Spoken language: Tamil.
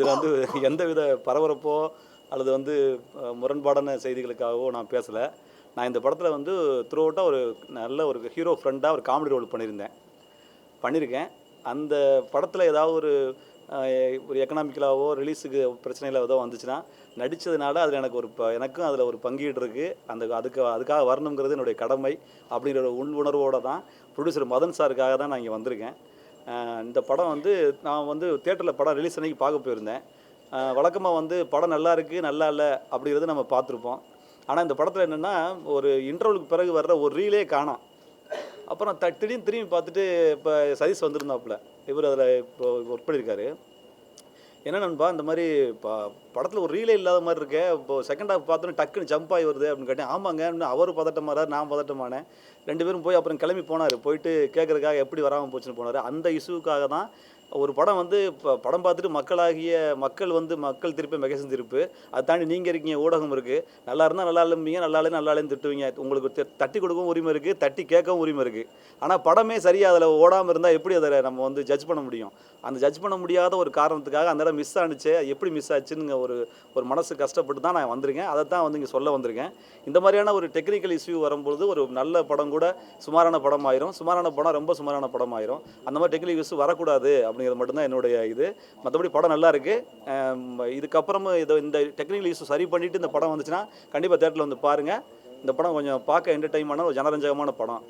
இதில் வந்து எந்தவித பரபரப்போ அல்லது வந்து முரண்பாடான செய்திகளுக்காகவோ நான் பேசலை. நான் இந்த படத்தில் வந்து த்ரூ அவுட்டாக ஒரு நல்ல ஒரு ஹீரோ ஃப்ரெண்டாக ஒரு காமெடி ரோல் பண்ணியிருக்கேன். அந்த படத்தில் ஏதாவது ஒரு எக்கனாமிக்கலாவோ ரிலீஸுக்கு பிரச்சனைகள் ஏதோ வந்துச்சுன்னா நடித்ததுனால அதில் எனக்கு எனக்கும் அதில் ஒரு பங்கீடு இருக்குது. அதுக்காக வரணுங்கிறது என்னுடைய கடமை அப்படிங்கிற ஒரு உணர்வோடு தான் ப்ரொடியூசர் மதன் சாருக்காக தான் நான் இங்கே வந்திருக்கேன். இந்த படம் வந்து நான் வந்து தியேட்டரில் படம் ரிலீஸ் அன்னைக்கு பார்க்க போயிருந்தேன். வழக்கமாக வந்து படம் நல்லா இருக்குது நல்லா இல்லை அப்படிங்கிறது நம்ம பார்த்துருப்போம். ஆனால் இந்த படத்தில் என்னென்னா ஒரு இன்டர்வலுக்கு பிறகு வர்ற ஒரு ரீலே காணோம். அப்புறம் திடீர்னு திரும்பி பார்த்துட்டு இப்போ சதீஷ் வந்திருந்தாப்புல, இவர் அதில் இப்போ ஒர்க் பண்ணியிருக்காரு. என்ன நண்பா இந்த மாதிரி இப்போ படத்தில் ஒரு ரீலே இல்லாத மாதிரி இருக்கே, இப்போது செகண்ட் ஹாஃப் பார்த்தோன்னே டக்குன்னு ஜம்ப் ஆகி வருது அப்படின்னு கேட்டேன். ஆமாங்க, அவர் பதட்டமாறார், நான் பதட்டமானேன். 2 பேரும் போய் அப்புறம் கிளம்பி போனார். போயிட்டு கேட்குறதுக்காக எப்படி வராமல் போச்சுன்னு போனார். அந்த இஷ்யூக்காக தான் ஒரு படம் வந்து இப்போ படம் பார்த்துட்டு மக்கள் திருப்பி மெகேசன் திருப்பு. அதை தாண்டி நீங்கள் இருக்கீங்க, ஊடகம் இருக்குது. நல்லா இருந்தால் நல்லா இல்லைம்பீங்க, நல்லா இல்லைன்னு திட்டுவீங்க. உங்களுக்கு தட்டி கொடுக்கவும் உரிமை இருக்குது, தட்டி கேட்கவும் உரிமை இருக்குது. ஆனால் படமே சரியாக அதில் ஓடாமல் இருந்தால் எப்படி அதை நம்ம வந்து ஜட்ஜ் பண்ண முடியும்? அந்த ஜட்ஜ் பண்ண முடியாத ஒரு காரணத்துக்காக அந்த இடம் மிஸ் ஆனிச்சு, எப்படி மிஸ் ஆச்சுன்னு ஒரு மனசு கஷ்டப்பட்டு தான் நான் வந்திருக்கேன். அதை தான் வந்து இங்கே சொல்ல வந்திருக்கேன். இந்த மாதிரியான ஒரு டெக்னிக்கல் இஷ்யூ வரும்பொழுது ஒரு நல்ல படம் கூட சுமாரான படம் ஆயிரும், சுமாரான படம் ரொம்ப சுமாரான படம் ஆயிரும். அந்த மாதிரி டெக்னிக்கல் இஷ்யூ வரக்கூடாது அப்படிங்கிறது மட்டும்தான் என்னுடைய இது. மற்றபடி படம் நல்லா இருக்குது. இதுக்கப்புறமும் இந்த டெக்னிக்கல் இஷ்யூ சரி பண்ணிவிட்டு இந்த படம் வந்துச்சுன்னா கண்டிப்பாக தேட்டரில் வந்து பாருங்கள். இந்த படம் கொஞ்சம் பார்க்க என்டர்டைன்மெண்டான ஒரு ஜனரஞ்சகமான படம்.